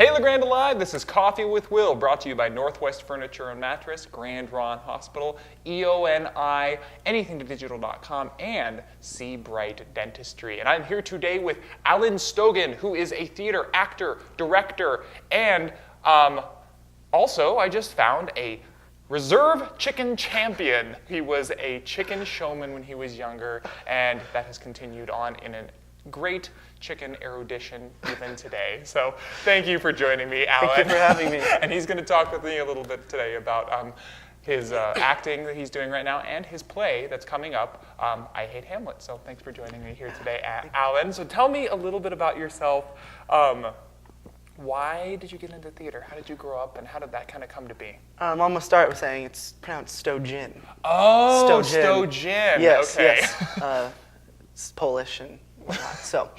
Hey LeGrand Alive, this is Coffee with Will, brought to you by Northwest Furniture and Mattress, Grand Ron Hospital, EONI, anythingtodigital.com, and See Bright Dentistry. And I'm here today with Alan Stogin, who is a theater actor, director, and also I just found a reserve chicken champion. He was a chicken showman when he was younger, and that has continued on in a great chicken erudition even today. So thank you for joining me, Alan. Thank you for having me. And he's going to talk with me a little bit today about his acting that he's doing right now and his play that's coming up, I Hate Hamlet. So thanks for joining me here today, Alan. So tell me a little bit about yourself. Why did you get into theater? How did you grow up, and how did that kind of come to be? I'm going to start with saying it's pronounced Stogin. Oh, Stogin. Yes, okay. Yes. It's Polish and whatnot. So,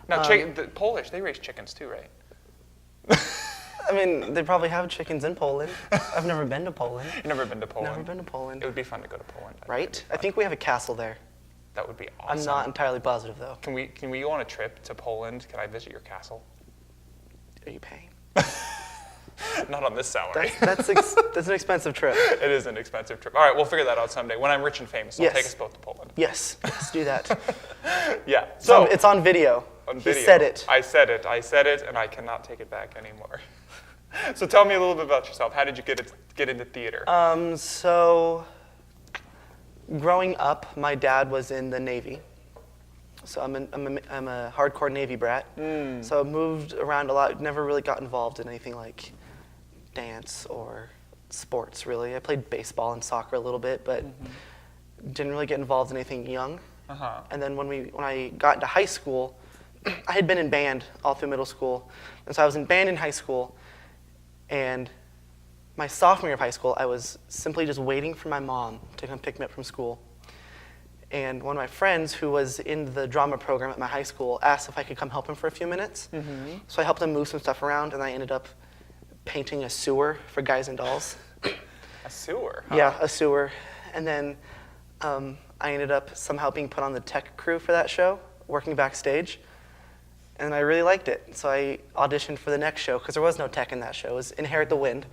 now, the Polish, they raise chickens too, right? I mean, they probably have chickens in Poland. I've never been to Poland. You've never been to Poland? Never been to Poland. It would be fun to go to Poland. Right? I think we have a castle there. That would be awesome. I'm not entirely positive, though. Can we go on a trip to Poland? Can I visit your castle? Are you paying? Not on this salary. That's an expensive trip. It is an expensive trip. All right, we'll figure that out someday. When I'm rich and famous, I'll take us both to Poland. Yes, let's do that. Yeah. So it's on video. On video. He said it. I said it, and I cannot take it back anymore. So tell me a little bit about yourself. How did you get into theater? So growing up, my dad was in the Navy. So I'm a hardcore Navy brat. So I moved around a lot. Never really got involved in anything like dance or sports, really. I played baseball and soccer a little bit, but didn't really get involved in anything young. And then when I got into high school, I had been in band all through middle school. And so I was in band in high school. And my sophomore year of high school, I was simply just waiting for my mom to come pick me up from school. And one of my friends who was in the drama program at my high school asked if I could come help him for a few minutes. So I helped him move some stuff around, and I ended up painting a sewer for Guys and Dolls. A sewer? Huh? Yeah, a sewer. And then I ended up somehow being put on the tech crew for that show, working backstage. And I really liked it. So I auditioned for the next show, because there was no tech in that show. It was Inherit the Wind.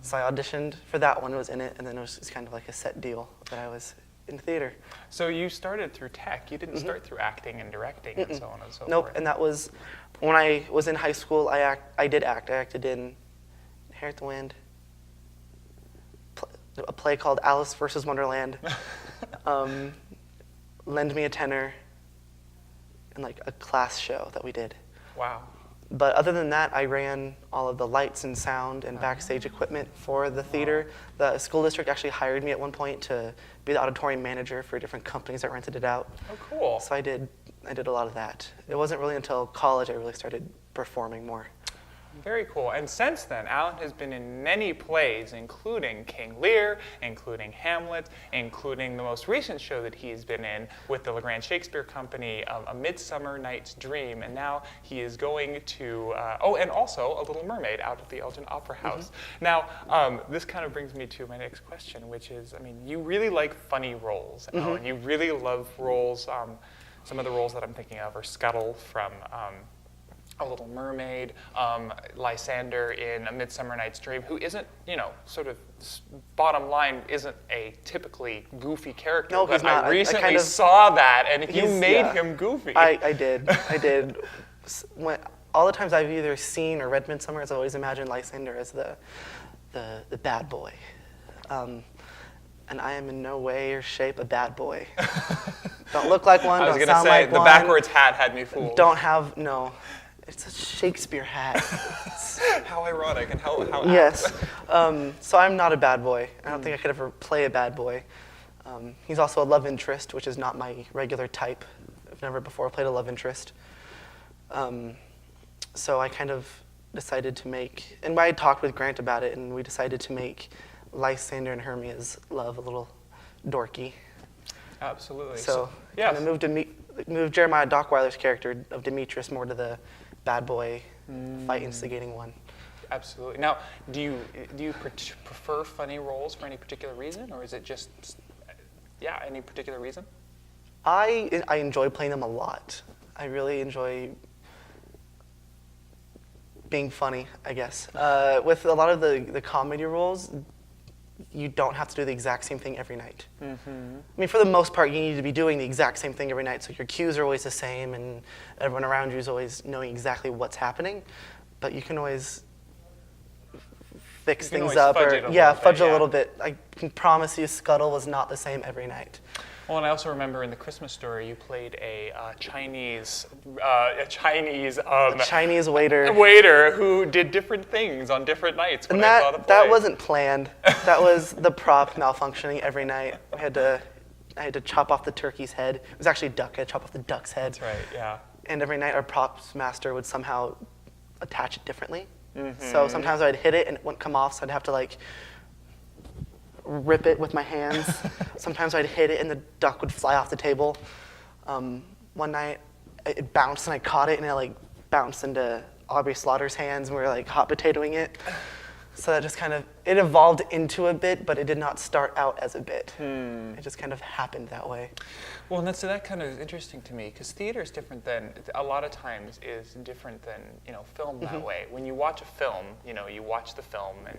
So I auditioned for that one, was in it, and then it was kind of like a set deal that I was in theater. So you started through tech. You didn't start through acting and directing and so on and so Nope, forth. and that was when I was in high school. I did act. I acted in Inherit the Wind, a play called Alice versus Wonderland, Lend Me a Tenor, and like a class show that we did. Wow. But other than that, I ran all of the lights and sound and backstage equipment for the theater. The school district actually hired me at one point to be the auditorium manager for different companies that rented it out. Oh, cool. So I did a lot of that. It wasn't really until college I really started performing more. Very cool. And since then, Alan has been in many plays, including King Lear, including Hamlet, including the most recent show that he's been in with the LeGrand Shakespeare Company, A Midsummer Night's Dream. And now he is going to, and also A Little Mermaid out at the Elgin Opera House. Now, this kind of brings me to my next question, which is, I mean, you really like funny roles, Alan. You really love roles. Some of the roles that I'm thinking of are Scuttle from A Little Mermaid, Lysander in A Midsummer Night's Dream, who isn't, sort of bottom line, isn't a typically goofy character. No, he's not. I recently saw that, and you made him goofy. I did. All the times I've either seen or read Midsummer, I've always imagined Lysander as the bad boy. And I am in no way or shape a bad boy. Don't look like one, don't sound like one. The backwards hat had me fooled. No. It's a Shakespeare hat. How ironic and how Yes. So I'm not a bad boy. I don't think I could ever play a bad boy. He's also a love interest, which is not my regular type. I've never before played a love interest. So I kind of decided to make, and I talked with Grant about it, and we decided to make Lysander and Hermia's love a little dorky. Absolutely. So kind of moved Jeremiah Dockweiler's character of Demetrius more to the bad boy, fight instigating one. Absolutely. Now, do you prefer funny roles for any particular reason, or is it just, any particular reason? I enjoy playing them a lot. I really enjoy being funny, I guess. With a lot of the comedy roles, you don't have to do the exact same thing every night. I mean, for the most part, you need to be doing the exact same thing every night, so your cues are always the same, and everyone around you is always knowing exactly what's happening. But you can always fix things up, fudge or it a little bit. I can promise you, Scuttle was not the same every night. Well, and I also remember in the Christmas Story, you played a Chinese waiter who did different things on different nights. When And I saw the that play. wasn't planned. That was the prop malfunctioning every night. I had to chop off the turkey's head. It was actually a duck. I had to chop off the duck's head. That's right. Yeah. And every night our props master would somehow attach it differently. So sometimes I'd hit it and it wouldn't come off, so I'd have to like rip it with my hands. Sometimes I'd hit it and the duck would fly off the table. One night it bounced and I caught it and it like bounced into Aubrey Slaughter's hands and we were like hot potatoing it. So that just kind of, it evolved into a bit, but it did not start out as a bit. It just kind of happened that way. Well, and so that kind of is interesting to me because theater is different than, a lot of times is different than, film that way. When you watch a film, you watch the film and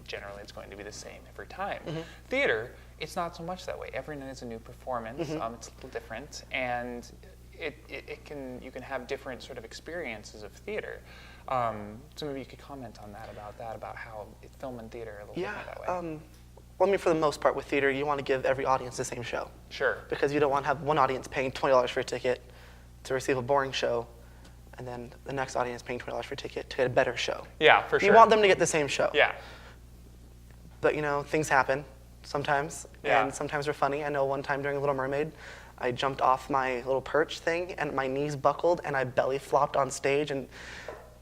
generally it's going to be the same every time. Theater, it's not so much that way. Every night is a new performance. It's a little different, and you can have different sort of experiences of theater. So maybe you could comment on that, about how film and theater are a little different that way. Well, I mean, for the most part with theater, you want to give every audience the same show. Sure. Because you don't want to have one audience paying $20 for a ticket to receive a boring show, and then the next audience paying $20 for a ticket to get a better show. Yeah, for sure. You want them to get the same show. Yeah. But, things happen sometimes, Yeah. and sometimes they're funny. I know one time during Little Mermaid, I jumped off my little perch thing, and my knees buckled, and I belly flopped on stage, and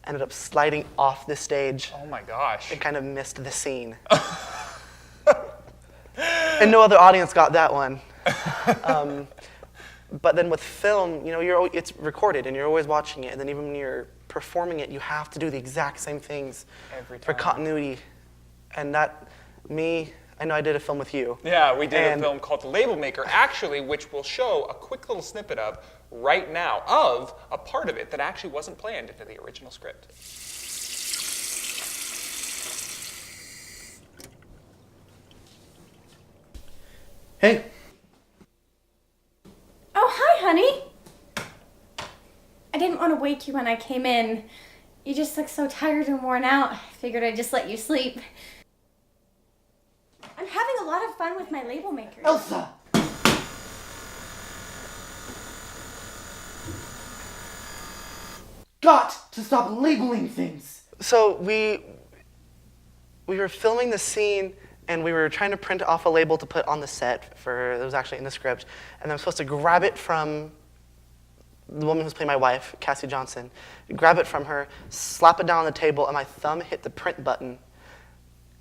ended up sliding off the stage. Oh my gosh. And kind of missed the scene. And no other audience got that one. But then with film, it's recorded and you're always watching it. And then even when you're performing it, you have to do the exact same things every time for continuity. And I know I did a film with you. Yeah, we did a film called The Label Maker, actually, which we'll show a quick little snippet of right now, of a part of it that actually wasn't planned into the original script. Hey. Oh, hi, honey. I didn't want to wake you when I came in. You just look so tired and worn out. I figured I'd just let you sleep. I'm having a lot of fun with my label makers. Elsa! Got to stop labeling things. So we were filming the scene and we were trying to print off a label to put on the set it was actually in the script, and I'm supposed to grab it from the woman who's playing my wife, Cassie Johnson, grab it from her, slap it down on the table, and my thumb hit the print button.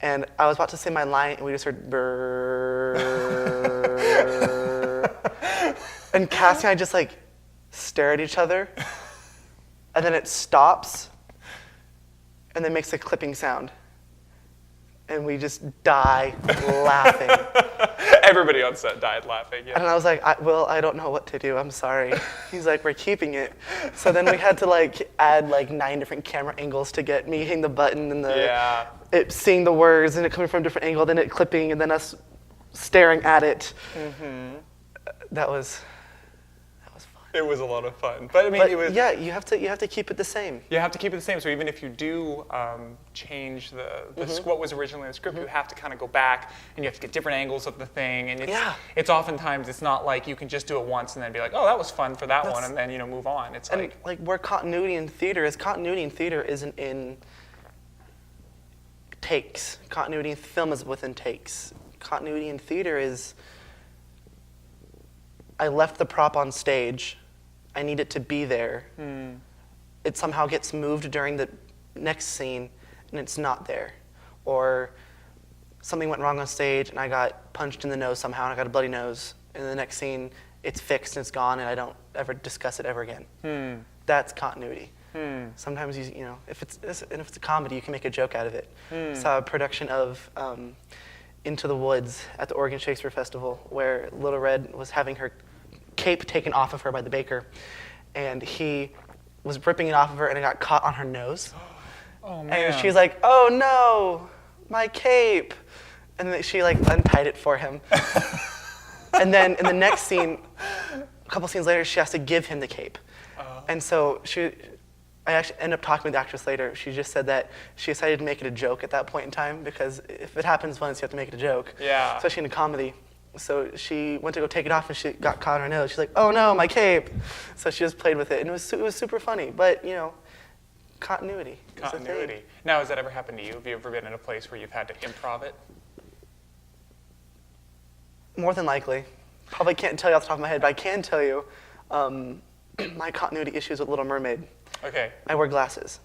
And I was about to say my line, and we just heard brrrr. And Cassie and I just stare at each other, and then it stops, and then makes a clipping sound. And we just die laughing. Everybody on set died laughing, yeah. And I was like, I don't know what to do, I'm sorry. He's like, we're keeping it. So then we had to add 9 different camera angles to get me hitting the button and it seeing the words and it coming from a different angle, then it clipping, and then us staring at it. That was fun. It was a lot of fun. But I mean, it was... Yeah, you have to keep it the same. You have to keep it the same. So even if you do change what was originally in the script, you have to kind of go back and you have to get different angles of the thing. And it's oftentimes, it's not like you can just do it once and then be like, oh, that was fun for that one, and then move on. It's where continuity in theater isn't in takes. Continuity in film is within takes. Continuity in theater is, I left the prop on stage. I need it to be there. It somehow gets moved during the next scene, and it's not there. Or something went wrong on stage, and I got punched in the nose somehow, and I got a bloody nose. And in the next scene, it's fixed and it's gone, and I don't ever discuss it ever again. That's continuity. Sometimes if it's a comedy, you can make a joke out of it. Saw a production of Into the Woods at the Oregon Shakespeare Festival, where Little Red was having her cape taken off of her by the baker, and he was ripping it off of her, and it got caught on her nose. Oh, man. And she's like, oh no, my cape. And then she like untied it for him. And then in the next scene, a couple scenes later, she has to give him the cape. And so I actually ended up talking with the actress later. She just said that she decided to make it a joke at that point in time, because if it happens once, you have to make it a joke. Yeah. Especially in a comedy. So she went to go take it off and she got caught on her nose. She's like, oh no, my cape. So she just played with it, and it was super funny. But you know, continuity. Continuity. Now, has that ever happened to you? Have you ever been in a place where you've had to improv it? More than likely. Probably can't tell you off the top of my head, but I can tell you my continuity issues with Little Mermaid. Okay. I wear glasses,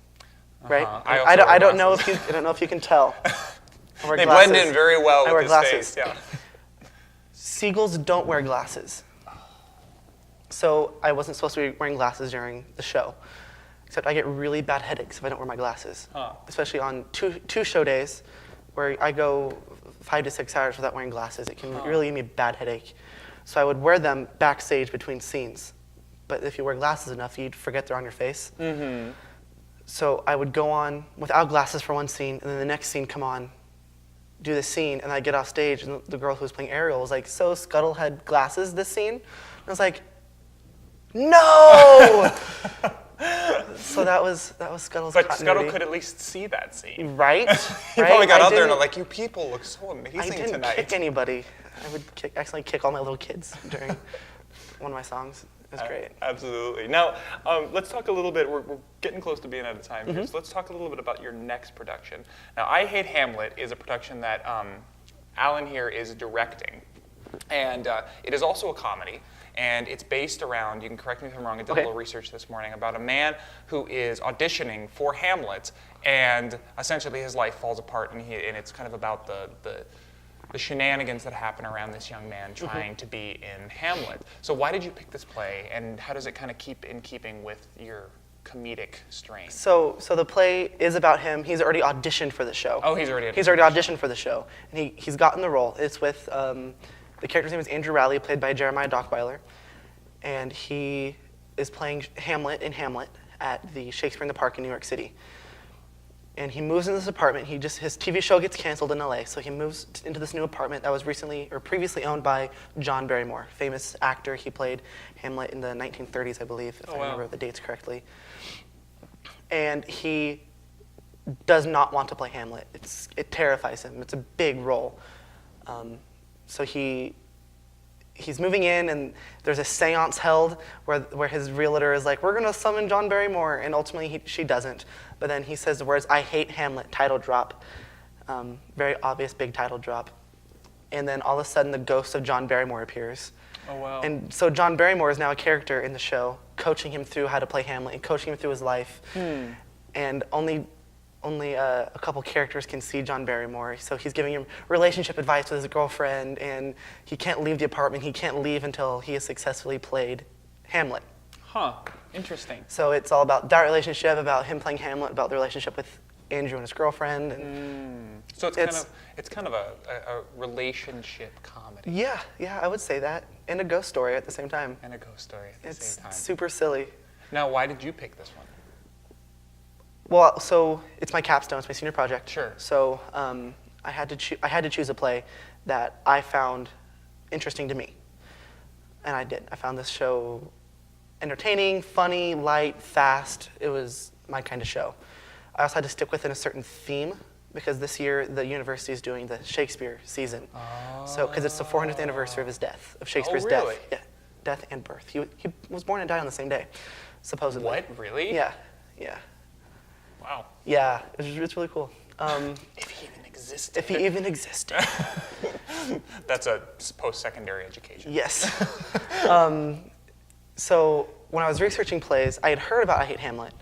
right? I also wear don't glasses. I don't know if you can tell. I wear They glasses. blend in very well I with wear his glasses. face. Yeah. Seagulls don't wear glasses. So I wasn't supposed to be wearing glasses during the show. Except I get really bad headaches if I don't wear my glasses. Huh. Especially on two show days where I go 5 to 6 hours without wearing glasses. It can really give me a bad headache. So I would wear them backstage between scenes. But if you wear glasses enough, you'd forget they're on your face. Mm-hmm. So I would go on without glasses for one scene, and then the next scene come on, do the scene, and I'd get off stage, and the girl who was playing Ariel was like, so Scuttle had glasses this scene? And I was like, no! So that was Scuttle's But continuity. Scuttle could at least see that scene. Right? He right? probably got I out there and didn't- like, you people look so I amazing didn't tonight. kick anybody. I would accidentally kick all my little kids during one of my songs. It was great. Absolutely. Now, let's talk a little bit. We're getting close to being out of time Mm-hmm. here, so let's talk a little bit about your next production. Now, I Hate Hamlet is a production that Alan here is directing, and it is also a comedy. And it's based around, you can correct me if I'm wrong, I did a little research this morning, about a man who is auditioning for Hamlet, and essentially his life falls apart, and it's kind of about the shenanigans that happen around this young man trying to be in Hamlet. So why did you pick this play, and how does it kind of keep in keeping with your comedic strain? So the play is about him. He's already auditioned for the show. Oh, he's already auditioned. He's already auditioned for the show, and he's gotten the role. It's with the character's name is Andrew Rowley, played by Jeremiah Dockweiler, and he is playing Hamlet in Hamlet at the Shakespeare in the Park in New York City. And he moves into this apartment. His TV show gets canceled in LA, so he moves into this new apartment that was previously owned by John Barrymore, famous actor. He played Hamlet in the 1930s, I believe, if I remember the dates correctly. And he does not want to play Hamlet. It terrifies him. It's a big role. So he's moving in, and there's a seance held where his realtor is like, we're going to summon John Barrymore, and ultimately she doesn't. But then he says the words, I hate Hamlet, title drop. Very obvious big title drop. And then all of a sudden the ghost of John Barrymore appears. Oh, wow. And so John Barrymore is now a character in the show, coaching him through how to play Hamlet and coaching him through his life. And only a couple characters can see John Barrymore, so he's giving him relationship advice with his girlfriend, and he can't leave the apartment. He can't leave until he has successfully played Hamlet. Huh. Interesting. So it's all about that relationship, about him playing Hamlet, about the relationship with Andrew and his girlfriend. And So it's kind of a relationship comedy. yeah, I would say that, and a ghost story at the same time. And a ghost story at the It's same time. super silly. Now, why did you pick this one? Well, so it's my capstone. It's my senior project. Sure. So I had to choose a play that I found interesting to me, and I did. I found this show entertaining, funny, light, fast. It was my kind of show. I also had to stick within a certain theme because this year the university is doing the Shakespeare season. So because it's the 400th anniversary of his death, of Shakespeare's really? death. Yeah, death and birth. He was born and died on the same day, supposedly. What? Really? Yeah. Wow. Yeah, it's really cool. If he even existed. If he even existed. That's a post-secondary education. Yes. So when I was researching plays, I had heard about I Hate Hamlet.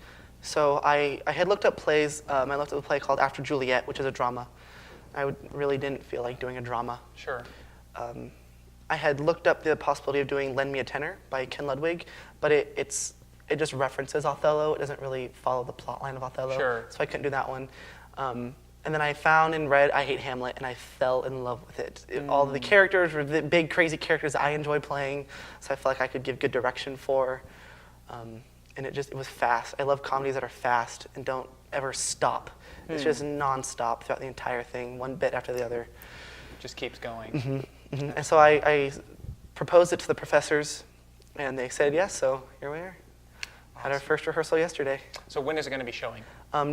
So I had looked up plays. I looked up a play called After Juliet, which is a drama. I really didn't feel like doing a drama. Sure. I had looked up the possibility of doing Lend Me a Tenor by Ken Ludwig, but it just references Othello. It doesn't really follow the plot line of Othello. Sure. So I couldn't do that one. And then I found and read I Hate Hamlet, and I fell in love with it. All of the characters were the big, crazy characters that I enjoy playing, so I felt like I could give good direction for. and it was fast. I love comedies that are fast and don't ever stop. It's just nonstop throughout the entire thing, one bit after the other. Just keeps going. And so I proposed it to the professors, and they said yes, so here we are. Had our first rehearsal yesterday. So when is it going to be showing?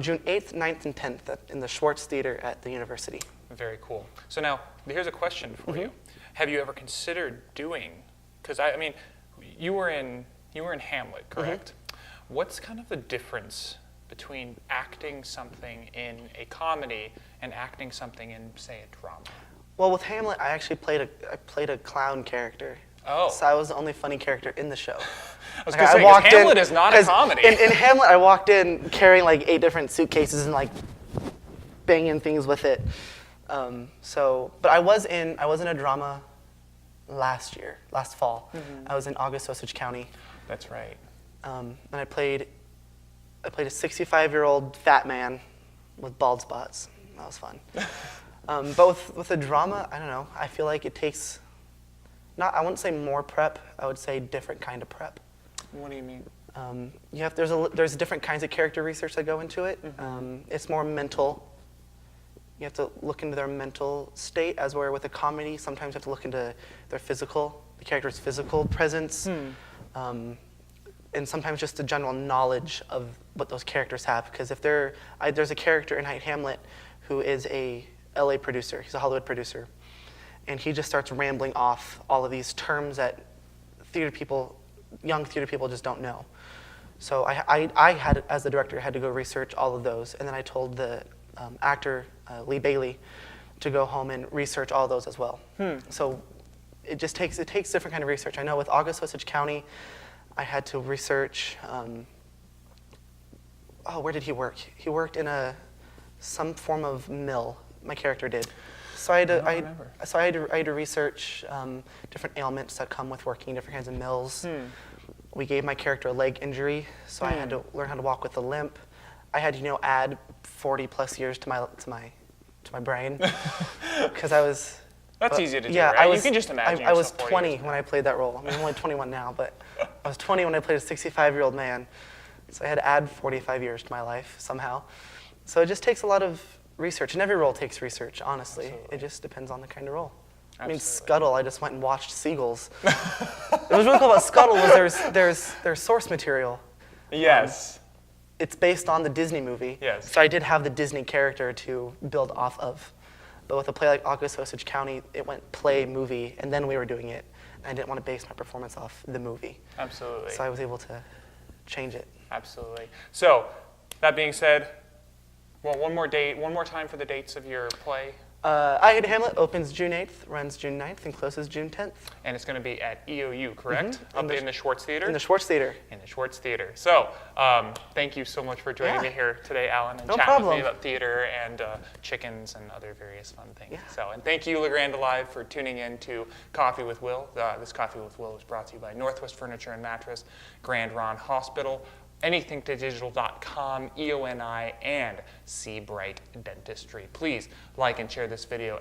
June 8th, 9th, and 10th in the Schwartz Theater at the university. Very cool. So now, here's a question for you. Have you ever considered doing, because I mean, you were in Hamlet, correct? What's kind of the difference between acting something in a comedy and acting something in, say, a drama? Well, with Hamlet, I actually played a clown character. Oh. So I was the only funny character in the show. I was going to say, 'cause Hamlet is not a comedy. In Hamlet, I walked in carrying like 8 different suitcases and like banging things with it. But I was in a drama last fall. I was in August Osage County. That's right. And I played a 65-year-old fat man with bald spots. That was fun. But with a drama, I don't know. I feel like it takes, I wouldn't say more prep. I would say different kind of prep. What do you mean? There's different kinds of character research that go into it. It's more mental. You have to look into their mental state, as where with a comedy, sometimes you have to look into the character's physical presence, and sometimes just the general knowledge of what those characters have. Because if there's a character in I Hate Hamlet who is a LA producer, he's a Hollywood producer, and he just starts rambling off all of these terms that young theater people just don't know. So I had, as the director, had to go research all of those, and then I told the actor, Lee Bailey, to go home and research all those as well. So it takes different kind of research. I know with August Osage County, I had to research, where did he work? He worked in some form of mill, my character did. So I had to research different ailments that come with working in different kinds of mills. We gave my character a leg injury, so I had to learn how to walk with a limp. I had to, add 40 plus years to my brain, because I was. That's easy to do, yeah, right? You can just imagine. I was 20 when I played that role. I mean, I'm only 21 now, but I was 20 when I played a 65-year-old man, so I had to add 45 years to my life somehow. So it just takes a lot of research, and every role takes research, honestly. Absolutely. It just depends on the kind of role. Absolutely. I mean, Scuttle, I just went and watched seagulls. What was really cool about Scuttle was there's source material. Yes. It's based on the Disney movie. Yes. So I did have the Disney character to build off of. But with a play like August Osage County, it went play, movie, and then we were doing it. And I didn't want to base my performance off the movie. Absolutely. So I was able to change it. Absolutely. So, that being said, well, one more time for the dates of your play. I Hate Hamlet opens June 8th, runs June 9th, and closes June 10th. And it's going to be at EOU, correct? Up in the Schwartz Theater? In the Schwartz Theater. In the Schwartz Theater. So, thank you so much for joining me here today, Alan, and chatting with me about theater and chickens and other various fun things. Yeah. So, and thank you, LeGrand Alive, for tuning in to Coffee with Will. This Coffee with Will is brought to you by Northwest Furniture and Mattress, Grand Ron Hospital, anythingtodigital.com, EONI, and Seabright Dentistry. Please like and share this video.